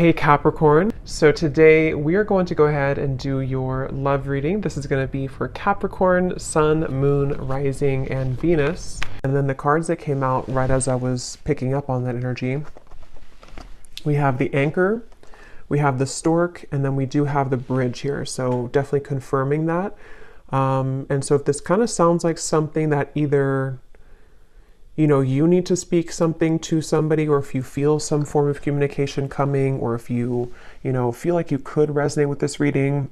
Hey Capricorn. So today we are going to go ahead and do your love reading. This is going to be for Capricorn, Sun, Moon, Rising, and Venus. And then the cards that came out right as I was picking up on that energy. We have the Anchor, we have the Stork, and then we do have the Bridge here. So definitely confirming that. And so if this kind of sounds like something that either you need to speak something to somebody, or if you feel some form of communication coming, or if you feel like you could resonate with this reading,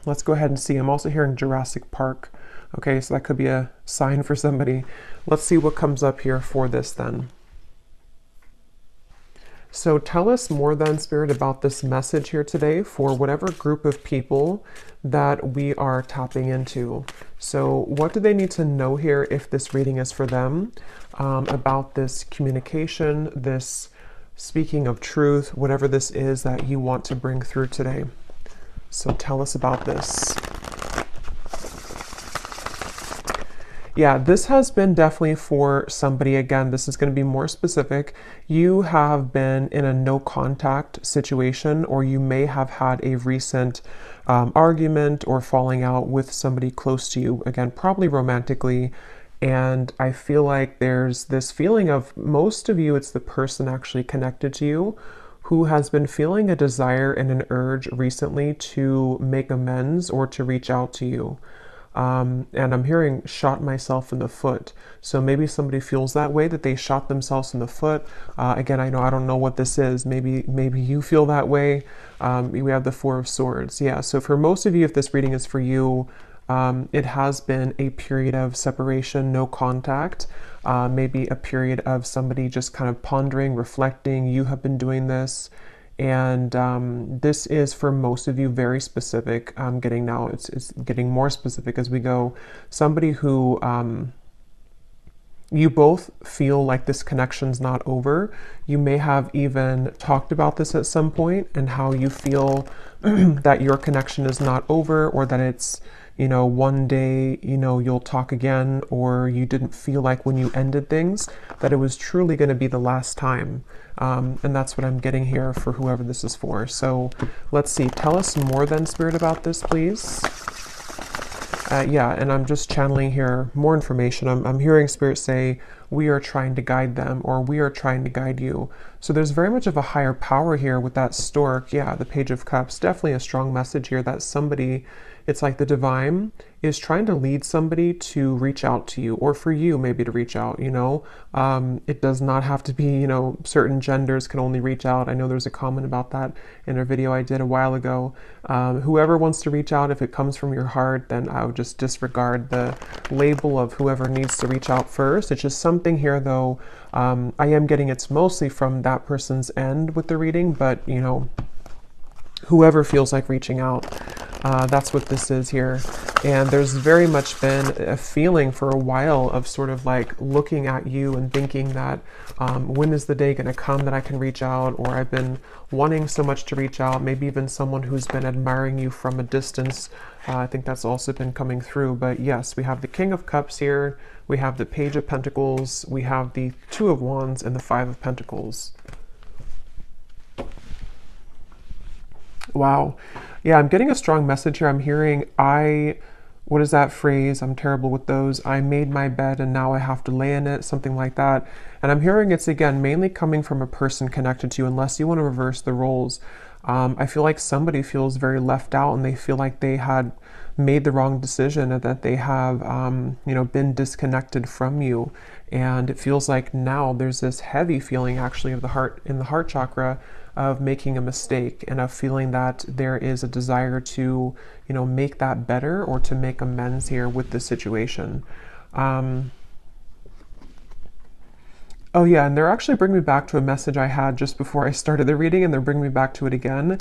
let's go ahead and see. I'm also hearing Jurassic Park. Okay, so that could be a sign for somebody. Let's see what comes up here for this then. So tell us more then, Spirit, about this message here today for whatever group of people that we are tapping into. So what do they need to know here if this reading is for them, about this communication, this speaking of truth, whatever this is that you want to bring through today. So tell us about this. Yeah, this has been definitely for somebody. Again, this is going to be more specific. You have been in a no contact situation, or you may have had a recent argument or falling out with somebody close to you. Again, probably romantically. And I feel like there's this feeling of, most of you, it's the person actually connected to you who has been feeling a desire and an urge recently to make amends or to reach out to you. And I'm hearing shot myself in the foot. So maybe somebody feels that way, that they shot themselves in the foot. Again, I don't know what this is. Maybe you feel that way. We have the Four of Swords. Yeah, so for most of you, if this reading is for you, it has been a period of separation, no contact, maybe a period of somebody just kind of pondering, reflecting. You have been doing this. And this is for most of you very specific. I'm getting now, it's getting more specific as we go. Somebody who you both feel like this connection's not over. You may have even talked about this at some point, and how you feel that your connection is not over, or that it's, one day, you'll talk again, or you didn't feel like when you ended things that it was truly going to be the last time. And that's what I'm getting here for whoever this is for. So let's see. Tell us more then, Spirit, about this, please. Yeah, and I'm just channeling here more information. I'm hearing Spirit say, we are trying to guide them, or we are trying to guide you. So there's very much of a higher power here with that Stork. Yeah, the Page of Cups, definitely a strong message here that somebody, it's like the divine is trying to lead somebody to reach out to you, or for you maybe to reach out, It does not have to be, certain genders can only reach out. I know there's a comment about that in a video I did a while ago. Whoever wants to reach out, if it comes from your heart, then I would just disregard the label of whoever needs to reach out first. It's just something here, though. I am getting it's mostly from that person's end with the reading, but, whoever feels like reaching out, that's what this is here. And there's very much been a feeling for a while of sort of like looking at you and thinking that when is the day going to come that I can reach out, or I've been wanting so much to reach out. Maybe even someone who's been admiring you from a distance. I think that's also been coming through. But yes, we have the King of Cups here, we have the Page of Pentacles, we have the Two of Wands, and the Five of Pentacles. Wow. Yeah, I'm getting a strong message here. I'm hearing, what is that phrase? I'm terrible with those. I made my bed and now I have to lay in it, something like that. And I'm hearing it's, again, mainly coming from a person connected to you, unless you want to reverse the roles. I feel like somebody feels very left out, and they feel like they had made the wrong decision, and that they have, been disconnected from you. And it feels like now there's this heavy feeling actually of the heart, in the heart chakra, of making a mistake, and of feeling that there is a desire to, make that better, or to make amends here with the situation. Oh yeah, and they're actually bringing me back to a message I had just before I started the reading, and they're bringing me back to it again.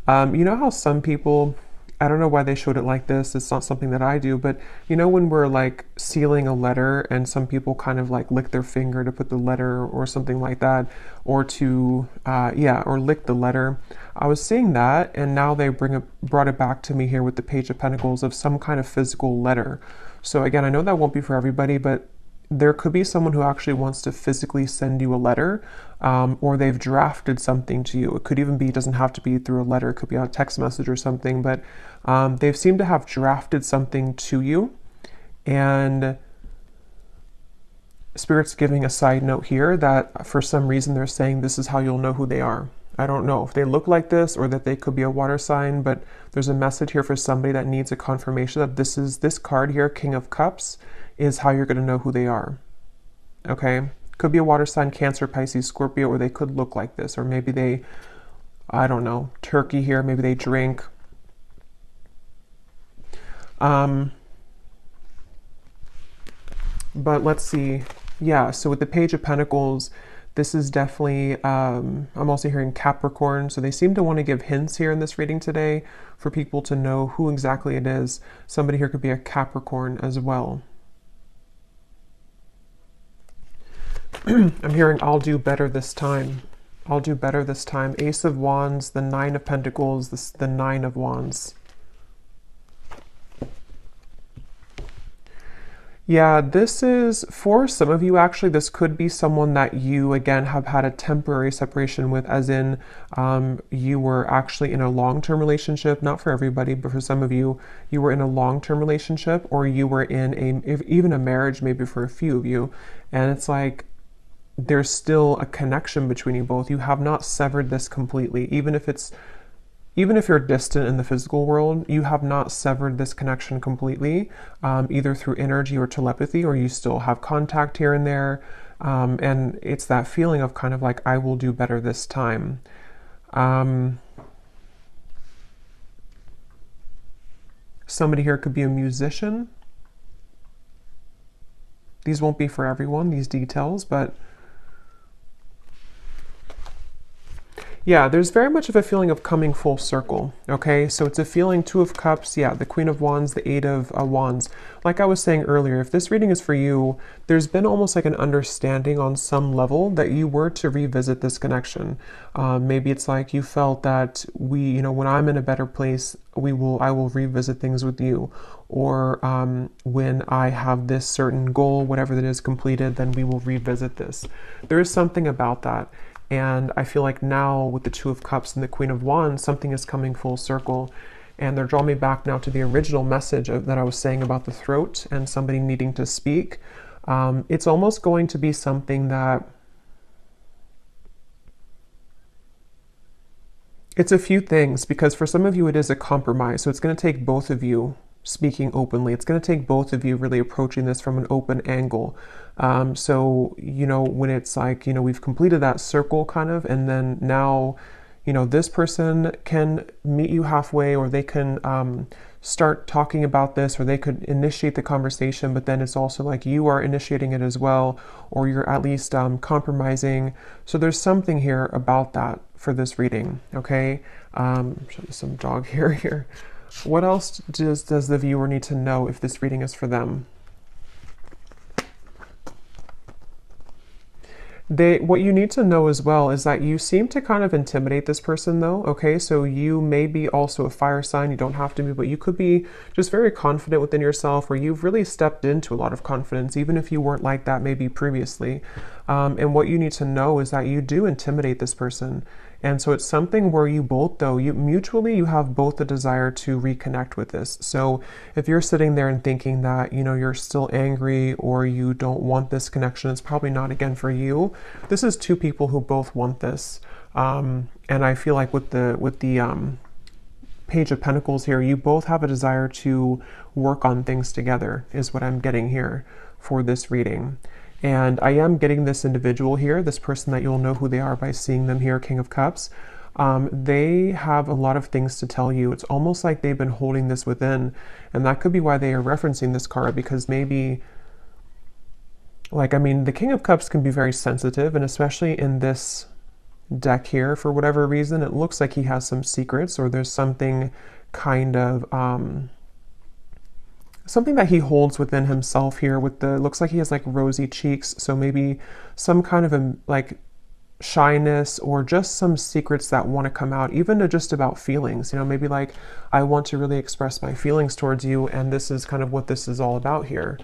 You know how some people, I don't know why they showed it like this, it's not something that I do, but when we're like sealing a letter, and some people kind of like lick their finger to put the letter, or something like that, or to, or lick the letter. I was seeing that, and now they brought it back to me here with the Page of Pentacles, of some kind of physical letter. So again, I know that won't be for everybody, but there could be someone who actually wants to physically send you a letter, or they've drafted something to you. It could even be, it doesn't have to be through a letter, it could be a text message or something, but they've seemed to have drafted something to you. And Spirit's giving a side note here that for some reason they're saying this is how you'll know who they are. I don't know if they look like this or that they could be a water sign, but there's a message here for somebody that needs a confirmation that this card here, King of Cups, is how you're going to know who they are. Okay? Could be a water sign, Cancer, Pisces, Scorpio, or they could look like this, or maybe they, I don't know, Turkey here, maybe they drink. But let's see. Yeah, so with the Page of Pentacles, this is definitely, I'm also hearing Capricorn. So they seem to want to give hints here in this reading today for people to know who exactly it is. Somebody here could be a Capricorn as well. I'm hearing, I'll do better this time. I'll do better this time. Ace of Wands, the Nine of Pentacles, the Nine of Wands. Yeah, this is, for some of you actually, this could be someone that you, again, have had a temporary separation with, as in you were actually in a long-term relationship. Not for everybody, but for some of you, you were in a long-term relationship, or you were in even a marriage, maybe for a few of you. And it's like, there's still a connection between you both. You have not severed this completely. Even if you're distant in the physical world, you have not severed this connection completely, either through energy or telepathy, or you still have contact here and there. And it's that feeling of kind of like, I will do better this time. Somebody here could be a musician. These won't be for everyone, these details, but yeah, there's very much of a feeling of coming full circle, okay? So it's a feeling, Two of Cups, yeah, the Queen of Wands, the Eight of Wands. Like I was saying earlier, if this reading is for you, there's been almost like an understanding on some level that you were to revisit this connection. Maybe it's like you felt that when I'm in a better place, I will revisit things with you. Or when I have this certain goal, whatever that is completed, then we will revisit this. There is something about that. And I feel like now with the Two of Cups and the Queen of Wands, something is coming full circle. And they're drawing me back now to the original message that I was saying about the throat and somebody needing to speak. It's almost going to be something that, it's a few things, because for some of you it is a compromise. So it's going to take both of you speaking openly. It's going to take both of you really approaching this from an open angle. So, when it's like, we've completed that circle kind of, and then now, this person can meet you halfway, or they can start talking about this, or they could initiate the conversation, but then it's also like you are initiating it as well, or you're at least compromising. So there's something here about that for this reading, okay? Show you some dog hair here. What else does the viewer need to know if this reading is for them? What you need to know as well is that you seem to kind of intimidate this person though, okay? So you may be also a fire sign, you don't have to be, but you could be just very confident within yourself, or you've really stepped into a lot of confidence, even if you weren't like that maybe previously. And what you need to know is that you do intimidate this person. And so it's something where you both, though, you have both the desire to reconnect with this. So if you're sitting there and thinking that, you're still angry, or you don't want this connection, it's probably not, again, for you. This is two people who both want this. And I feel like with the Page of Pentacles here, you both have a desire to work on things together, is what I'm getting here for this reading. And I am getting this individual here, this person that you'll know who they are by seeing them here, King of Cups. They have a lot of things to tell you. It's almost like they've been holding this within. And that could be why they are referencing this card, because maybe, the King of Cups can be very sensitive, and especially in this deck here, for whatever reason, it looks like he has some secrets, or there's something kind of, something that he holds within himself here looks like he has like rosy cheeks. So maybe some kind of shyness, or just some secrets that want to come out, even to just about feelings, maybe like, I want to really express my feelings towards you, and this is kind of what this is all about here.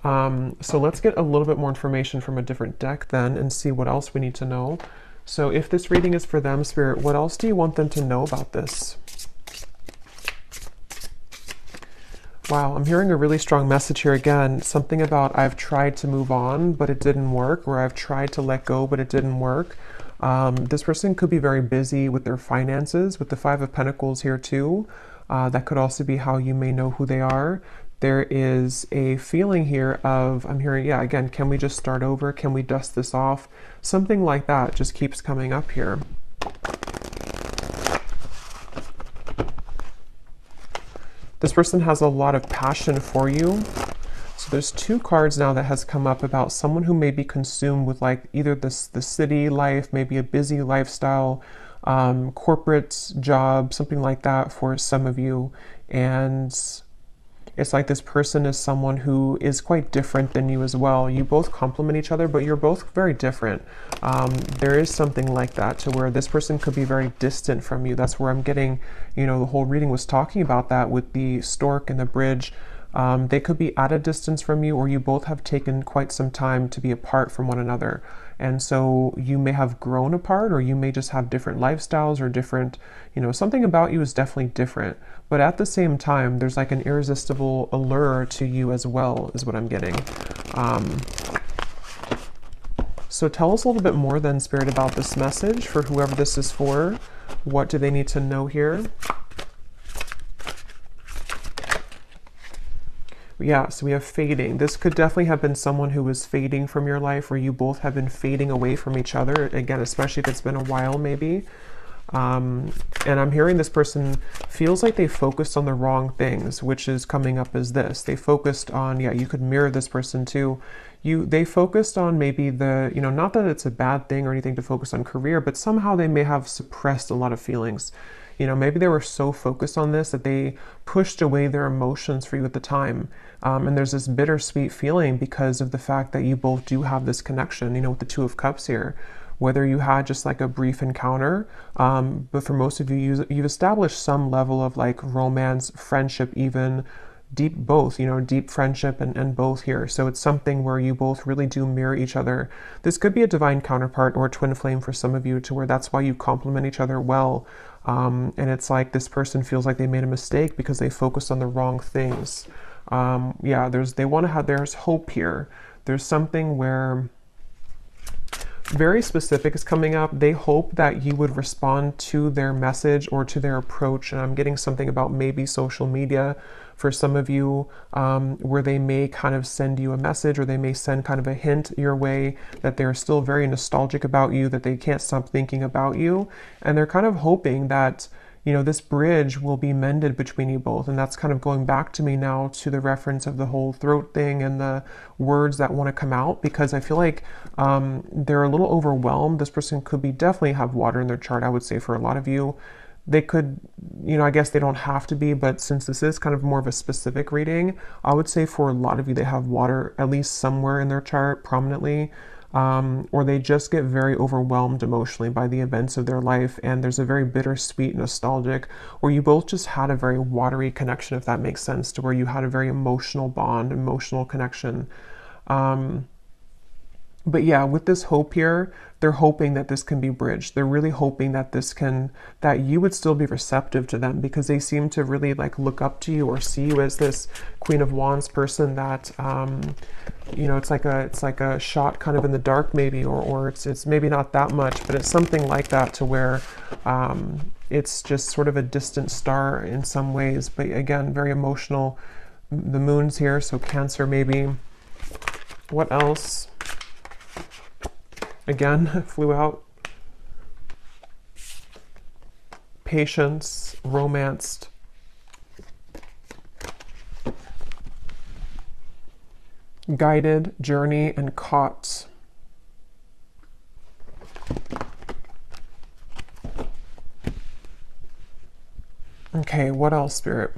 So let's get a little bit more information from a different deck then and see what else we need to know. So if this reading is for them, Spirit, what else do you want them to know about this? Wow, I'm hearing a really strong message here again. Something about I've tried to move on, but it didn't work, or I've tried to let go, but it didn't work. This person could be very busy with their finances, with the Five of Pentacles here too. That could also be how you may know who they are. There is a feeling here of, I'm hearing, yeah, again, can we just start over? Can we dust this off? Something like that just keeps coming up here. This person has a lot of passion for you. So there's two cards now that has come up about someone who may be consumed with like either the city life, maybe a busy lifestyle, corporate job, something like that for some of you. And it's like this person is someone who is quite different than you as well. You both complement each other, but you're both very different. There is something like that to where this person could be very distant from you. That's where I'm getting, you know, the whole reading was talking about that with the stork and the bridge. They could be at a distance from you, or you both have taken quite some time to be apart from one another. And so you may have grown apart, or you may just have different lifestyles or different, you know, something about you is definitely different. But at the same time, there's like an irresistible allure to you as well, is what I'm getting. So tell us a little bit more then, Spirit, about this message for whoever this is for. What do they need to know here? Yeah, so we have fading. This could definitely have been someone who was fading from your life, or you both have been fading away from each other. Again, especially if it's been a while, maybe. And I'm hearing this person feels like they focused on the wrong things, which is coming up as this. They focused on, yeah, you could mirror this person too. They focused on maybe the, you know, not that it's a bad thing or anything to focus on career, but somehow they may have suppressed a lot of feelings. You know, maybe they were so focused on this that they pushed away their emotions for you at the time. And there's this bittersweet feeling because of the fact that you both do have this connection, you know, with the Two of Cups here. Whether you had just like a brief encounter, but for most of you, you've established some level of like romance, friendship, even deep both, you know, deep friendship and both here. So it's something where you both really do mirror each other. This could be a divine counterpart or a twin flame for some of you, to where that's why you complement each other well. And it's like this person feels like they made a mistake because they focused on the wrong things. Yeah, there's hope here. There's something where very specific is coming up. They hope that you would respond to their message or to their approach. And I'm getting something about maybe social media for some of you, where they may kind of send you a message, or they may send kind of a hint your way that they're still very nostalgic about you, that they can't stop thinking about you. And they're kind of hoping that, you know, this bridge will be mended between you both. And that's kind of going back to me now to the reference of the whole throat thing and the words that want to come out, because I feel like they're a little overwhelmed. This person could be definitely have water in their chart, I would say, for a lot of you. They could, you know, I guess they don't have to be, but since this is kind of more of a specific reading, I would say for a lot of you, they have water at least somewhere in their chart prominently. Or they just get very overwhelmed emotionally by the events of their life, and there's a very bittersweet, nostalgic, or you both just had a very watery connection, if that makes sense, to where you had a very emotional bond, emotional connection. But yeah, with this hope here, they're hoping that this can be bridged. They're really hoping that that you would still be receptive to them, because they seem to really like look up to you or see you as this Queen of Wands person that, you know, it's like a shot kind of in the dark maybe, or it's maybe not that much, but it's something like that, to where it's just sort of a distant star in some ways, but again, very emotional. The moon's here, so Cancer maybe. What else? Again, flew out. Patience, romanced. Guided, journey, and caught. Okay, what else, Spirit?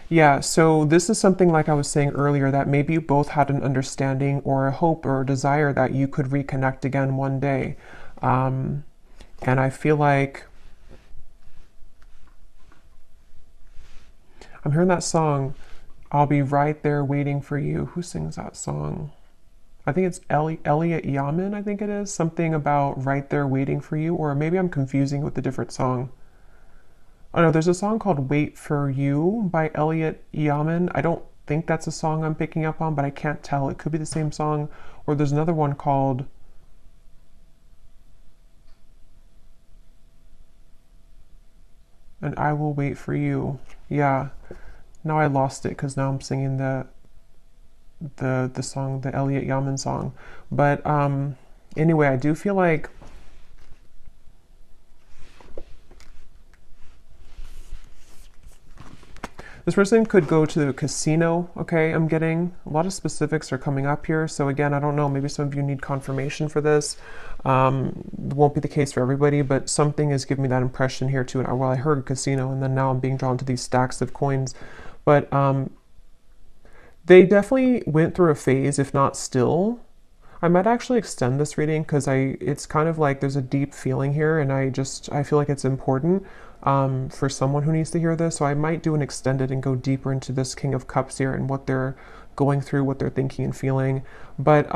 Yeah, so this is something like I was saying earlier, that maybe you both had an understanding or a hope or a desire that you could reconnect again one day. And I feel like I'm hearing that song, I'll be right there waiting for you. Who sings that song? I think it's Elliot Yamin, I think it is. Something about right there waiting for you, or maybe I'm confusing with a different song. Oh no, there's a song called Wait for You by Elliot Yamin. I don't think that's a song I'm picking up on, but I can't tell. It could be the same song. Or there's another one called And I Will Wait for You. Yeah. Now I lost it because now I'm singing the song, the Elliot Yamin song. But anyway, I do feel like this person could go to the casino, okay? I'm getting a lot of specifics are coming up here. So again, I don't know, maybe some of you need confirmation for this. It won't be the case for everybody, but something is giving me that impression here too. Well, I heard casino, and then now I'm being drawn to these stacks of coins. But they definitely went through a phase, if not still. I might actually extend this reading because it's kind of like there's a deep feeling here, and I feel like it's important for someone who needs to hear this. So I might do an extended and go deeper into this King of Cups here and what they're going through, what they're thinking and feeling. But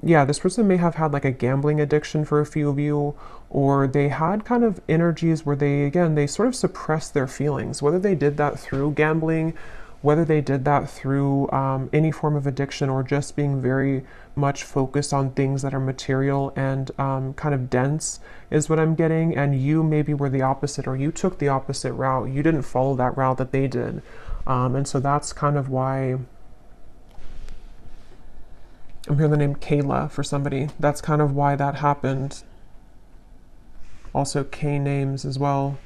yeah, this person may have had like a gambling addiction for a few of you, or they had kind of energies where they sort of suppressed their feelings, whether they did that through gambling, whether they did that through any form of addiction, or just being very much focused on things that are material and kind of dense is what I'm getting. And you maybe were the opposite, or you took the opposite route. You didn't follow that route that they did. And so that's kind of why I'm hearing the name Kayla for somebody. That's kind of why that happened. Also K names as well.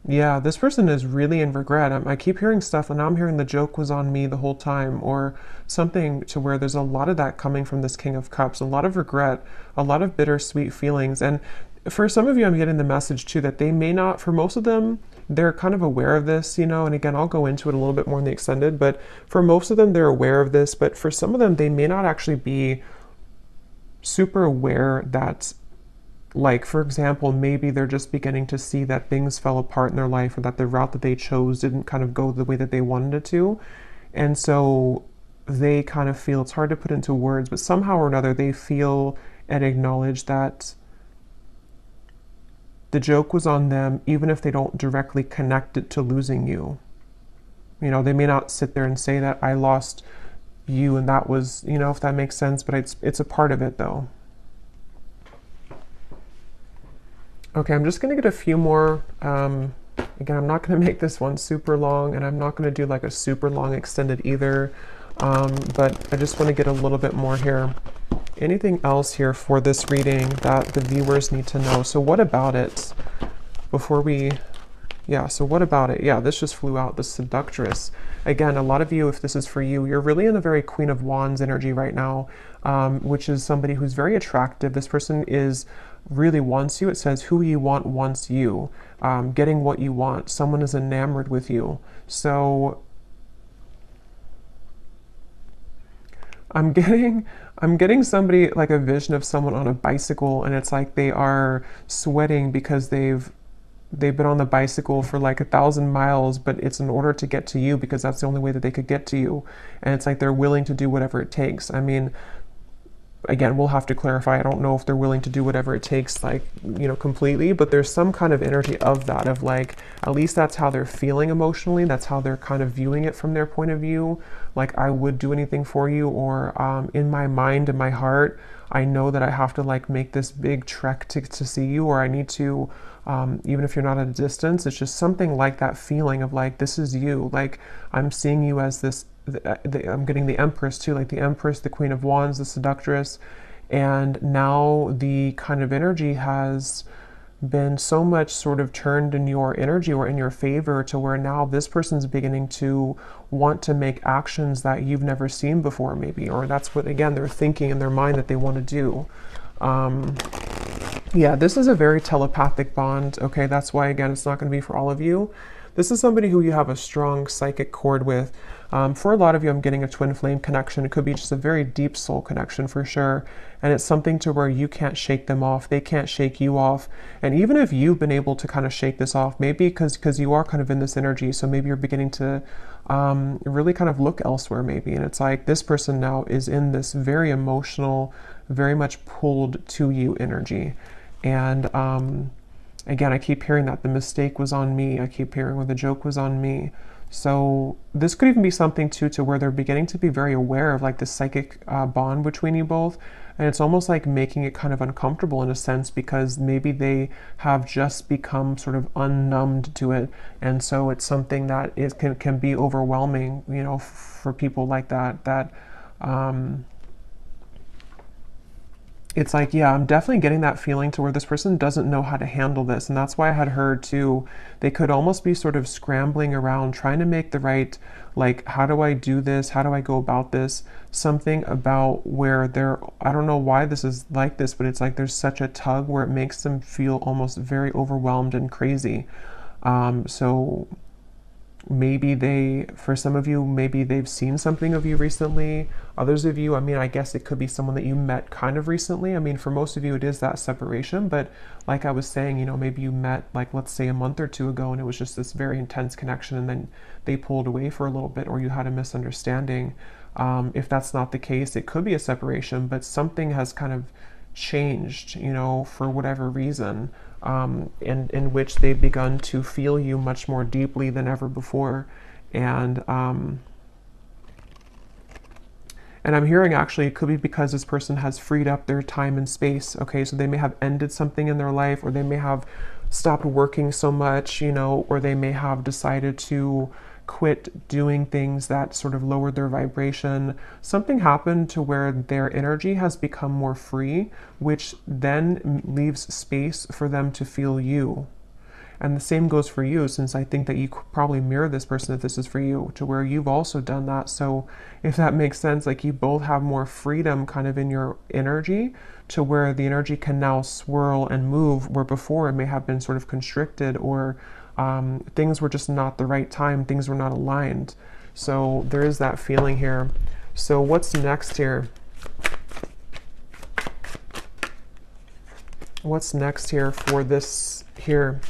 Yeah, this person is really in regret. I keep hearing stuff, and now I'm hearing the joke was on me the whole time, or something to where there's a lot of that coming from this King of Cups, a lot of regret, a lot of bittersweet feelings. And for some of you, I'm getting the message too that they may not, for most of them, they're kind of aware of this, you know, and again, I'll go into it a little bit more in the extended, but for most of them, they're aware of this, but for some of them, they may not actually be super aware that, like, for example, maybe they're just beginning to see that things fell apart in their life, or that the route that they chose didn't kind of go the way that they wanted it to. And so they kind of feel, it's hard to put into words, but somehow or another, they feel and acknowledge that the joke was on them, even if they don't directly connect it to losing you. You know, they may not sit there and say that I lost you and that was, you know, if that makes sense, but it's a part of it though. Okay, I'm just gonna get a few more. Again, I'm not gonna make this one super long, and I'm not gonna do like a super long extended either, but I just wanna get a little bit more here. Anything else here for this reading that the viewers need to know? So what about it before we, yeah, so what about it? Yeah, this just flew out, the Seductress. Again, a lot of you, if this is for you, you're really in a very Queen of Wands energy right now, which is somebody who's very attractive. This person is really wants you. It says who you want wants you, getting what you want. Someone is enamored with you. So I'm getting somebody, like a vision of someone on a bicycle, and it's like they are sweating because they've been on the bicycle for like 1,000 miles, but it's in order to get to you because that's the only way that they could get to you. And it's like they're willing to do whatever it takes. I mean, again, we'll have to clarify. I don't know if they're willing to do whatever it takes, like, you know, completely, but there's some kind of energy of that, of like, at least that's how they're feeling emotionally. That's how they're kind of viewing it from their point of view. Like, I would do anything for you, or in my mind, in my heart, I know that I have to like make this big trek to see you, or I need to, even if you're not at a distance, it's just something like that feeling of like, this is you. Like, I'm seeing you as this, I'm getting the Empress too, like the Empress, the Queen of Wands, the Seductress. And now the kind of energy has been so much sort of turned in your energy or in your favor, to where now this person's beginning to want to make actions that you've never seen before, maybe, or that's what, again, they're thinking in their mind that they want to do. Yeah, this is a very telepathic bond. Okay, that's why, again, it's not going to be for all of you. This is somebody who you have a strong psychic cord with. For a lot of you, I'm getting a twin flame connection. It could be just a very deep soul connection for sure. And it's something to where you can't shake them off. They can't shake you off. And even if you've been able to kind of shake this off, maybe because you are kind of in this energy, so maybe you're beginning to really kind of look elsewhere maybe. And it's like this person now is in this very emotional, very much pulled to you energy. And again, I keep hearing that the mistake was on me. I keep hearing where the joke was on me. So this could even be something too to where they're beginning to be very aware of like the psychic bond between you both. And it's almost like making it kind of uncomfortable in a sense, because maybe they have just become sort of unnumbed to it. And so it's something that can be overwhelming, you know, for people like that, it's like, yeah, I'm definitely getting that feeling to where this person doesn't know how to handle this. And that's why I had heard too, they could almost be sort of scrambling around trying to make the right, like, how do I do this? How do I go about this? Something about where they're, I don't know why this is like this, but it's like there's such a tug where it makes them feel almost very overwhelmed and crazy. So maybe for some of you, maybe they've seen something of you recently. Others of you, I mean, I guess it could be someone that you met kind of recently. I mean, for most of you, it is that separation. But like I was saying, you know, maybe you met, like, let's say a month or two ago, and it was just this very intense connection, and then they pulled away for a little bit, or you had a misunderstanding. If that's not the case, it could be a separation, but something has kind of changed, you know, for whatever reason. In which they've begun to feel you much more deeply than ever before. And I'm hearing actually it could be because this person has freed up their time and space. Okay, so they may have ended something in their life, or they may have stopped working so much, you know, or they may have decided to quit doing things that sort of lowered their vibration. Something happened to where their energy has become more free, which then leaves space for them to feel you. And the same goes for you, since I think that you probably mirror this person if this is for you, to where you've also done that. So if that makes sense, like you both have more freedom kind of in your energy, to where the energy can now swirl and move, where before it may have been sort of constricted, or things were just not the right time, things were not aligned. So there is that feeling here. So what's next here? What's next here for this here?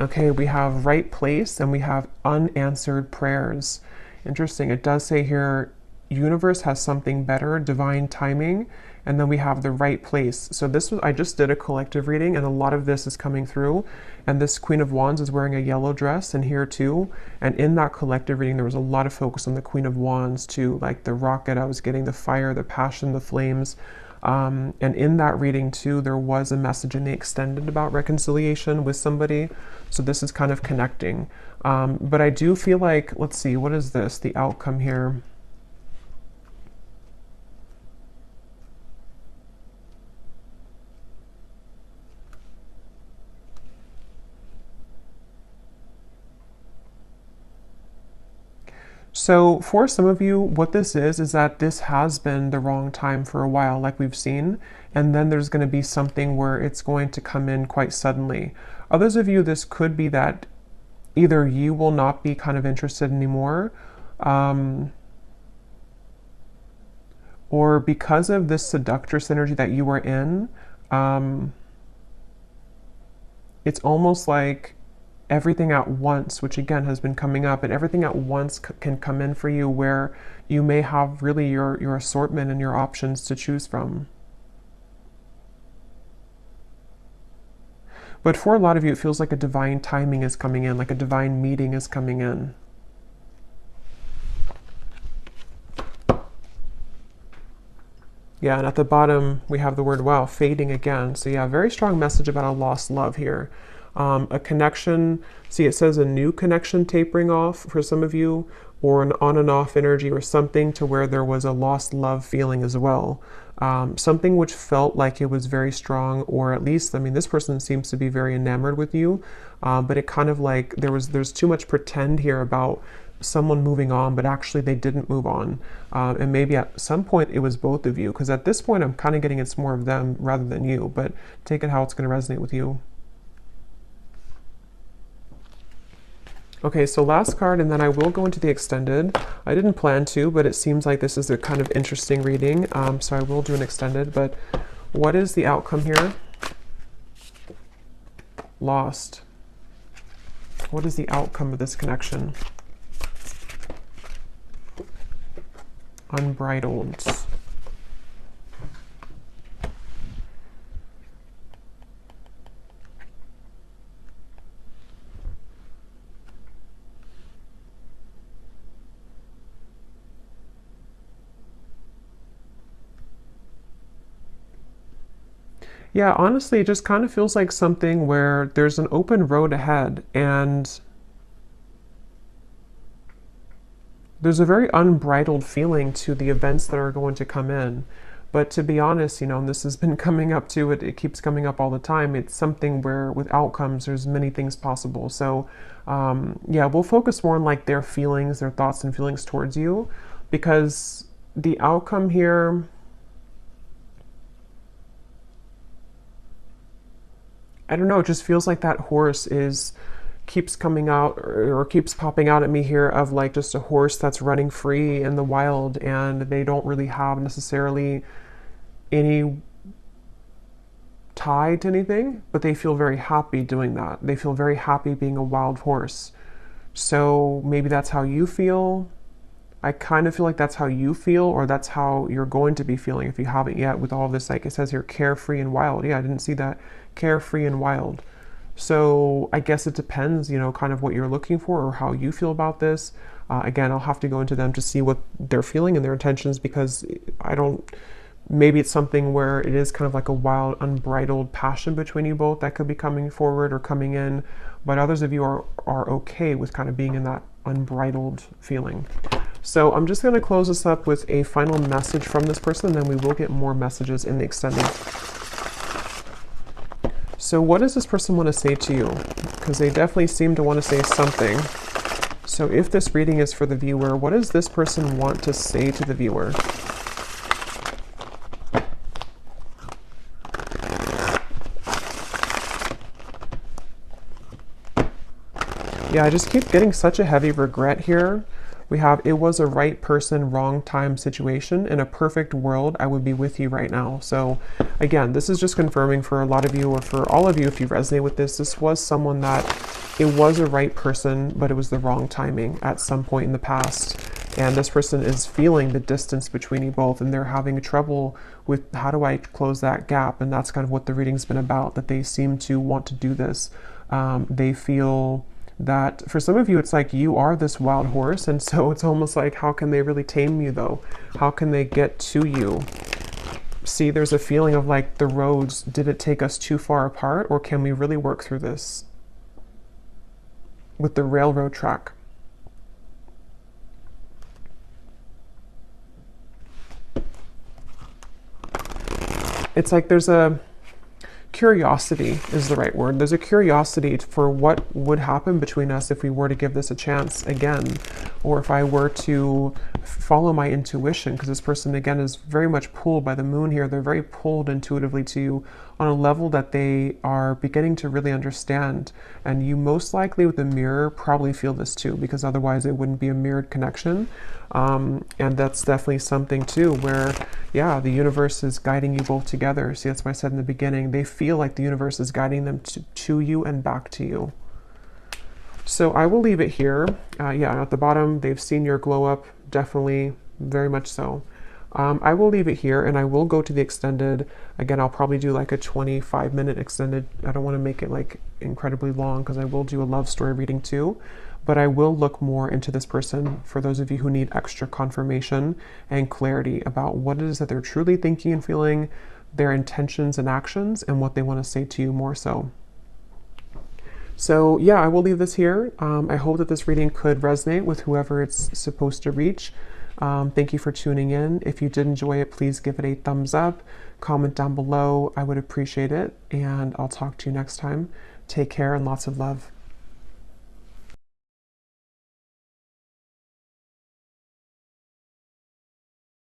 Okay, we have right place and we have unanswered prayers. Interesting. It does say here, universe has something better, divine timing, and then we have the right place. So this was, I just did a collective reading, and a lot of this is coming through. And this Queen of Wands is wearing a yellow dress, and here too. And in that collective reading, there was a lot of focus on the Queen of Wands too, like the rocket. I was getting the fire, the passion, the flames. And in that reading too, there was a message in the extended about reconciliation with somebody. So this is kind of connecting. But I do feel like, let's see, what is this? The outcome here. So for some of you, what this is that this has been the wrong time for a while, like we've seen, and then there's going to be something where it's going to come in quite suddenly. Others of you, this could be that either you will not be kind of interested anymore, or because of this seductress energy that you were in, it's almost like everything at once, which again has been coming up, and everything at once can come in for you, where you may have really your assortment and your options to choose from. But for a lot of you, it feels like a divine timing is coming in, like a divine meeting is coming in. Yeah, and at the bottom, we have the word, wow, fading again. So yeah, very strong message about a lost love here. A connection, see, it says a new connection tapering off for some of you, or an on and off energy, or something to where there was a lost love feeling as well. Something which felt like it was very strong, or at least, I mean, this person seems to be very enamored with you, but it kind of like there's too much pretend here about someone moving on, but actually they didn't move on. And maybe at some point it was both of you, because at this point I'm kind of getting it's more of them rather than you, but take it how it's going to resonate with you. Okay, so last card, and then I will go into the extended. I didn't plan to, but it seems like this is a kind of interesting reading, so I will do an extended. But what is the outcome here? Lost. What is the outcome of this connection? Unbridled. Yeah, honestly, it just kind of feels like something where there's an open road ahead and there's a very unbridled feeling to the events that are going to come in. But to be honest, you know, and this has been coming up too, it keeps coming up all the time. It's something where with outcomes, there's many things possible. So yeah, we'll focus more on like their feelings, their thoughts and feelings towards you, because the outcome here, I don't know, it just feels like that horse keeps coming out or keeps popping out at me here of like just a horse that's running free in the wild, and they don't really have necessarily any tie to anything, but they feel very happy doing that. They feel very happy being a wild horse. So maybe that's how you feel. I kind of feel like that's how you feel, or that's how you're going to be feeling if you haven't yet, with all of this, like it says here, carefree and wild. Yeah, I didn't see that. Carefree and wild. So I guess it depends, you know, kind of what you're looking for or how you feel about this. Again, I'll have to go into them to see what they're feeling and their intentions, because maybe it's something where it is kind of like a wild, unbridled passion between you both that could be coming forward or coming in. But others of you are okay with kind of being in that unbridled feeling. So I'm just going to close this up with a final message from this person, and then we will get more messages in the extended. So what does this person want to say to you? Because they definitely seem to want to say something. So if this reading is for the viewer, what does this person want to say to the viewer? Yeah, I just keep getting such a heavy regret here. We have, it was a right person, wrong time situation. In a perfect world, I would be with you right now. So again, this is just confirming for a lot of you, or for all of you, if you resonate with this, this was someone that it was a right person, but it was the wrong timing at some point in the past. And this person is feeling the distance between you both, and they're having trouble with how do I close that gap? And that's kind of what the reading's been about, that they seem to want to do this. They feel that for some of you, it's like you are this wild horse, and so it's almost like, how can they really tame you though? How can they get to you? See, there's a feeling of like the roads, did it take us too far apart, or can we really work through this with the railroad track? It's like there's a curiosity is the right word. There's a curiosity for what would happen between us if we were to give this a chance again, or if I were to follow my intuition, because this person again is very much pulled by the moon here. They're very pulled intuitively to you on a level that they are beginning to really understand. And you most likely with the mirror probably feel this too, because otherwise it wouldn't be a mirrored connection. And that's definitely something too, where, yeah, the universe is guiding you both together. See, that's why I said in the beginning, they feel like the universe is guiding them to you and back to you. So I will leave it here. Yeah, at the bottom, they've seen your glow up, definitely, very much so. I will leave it here, and I will go to the extended. Again, I'll probably do like a 25-minute extended. I don't want to make it like incredibly long, because I will do a love story reading too. But I will look more into this person for those of you who need extra confirmation and clarity about what it is that they're truly thinking and feeling, their intentions and actions, and what they want to say to you more so. So yeah, I will leave this here. I hope that this reading could resonate with whoever it's supposed to reach. Thank you for tuning in. If you did enjoy it, please give it a thumbs up, comment down below. I would appreciate it, and I'll talk to you next time. Take care and lots of love.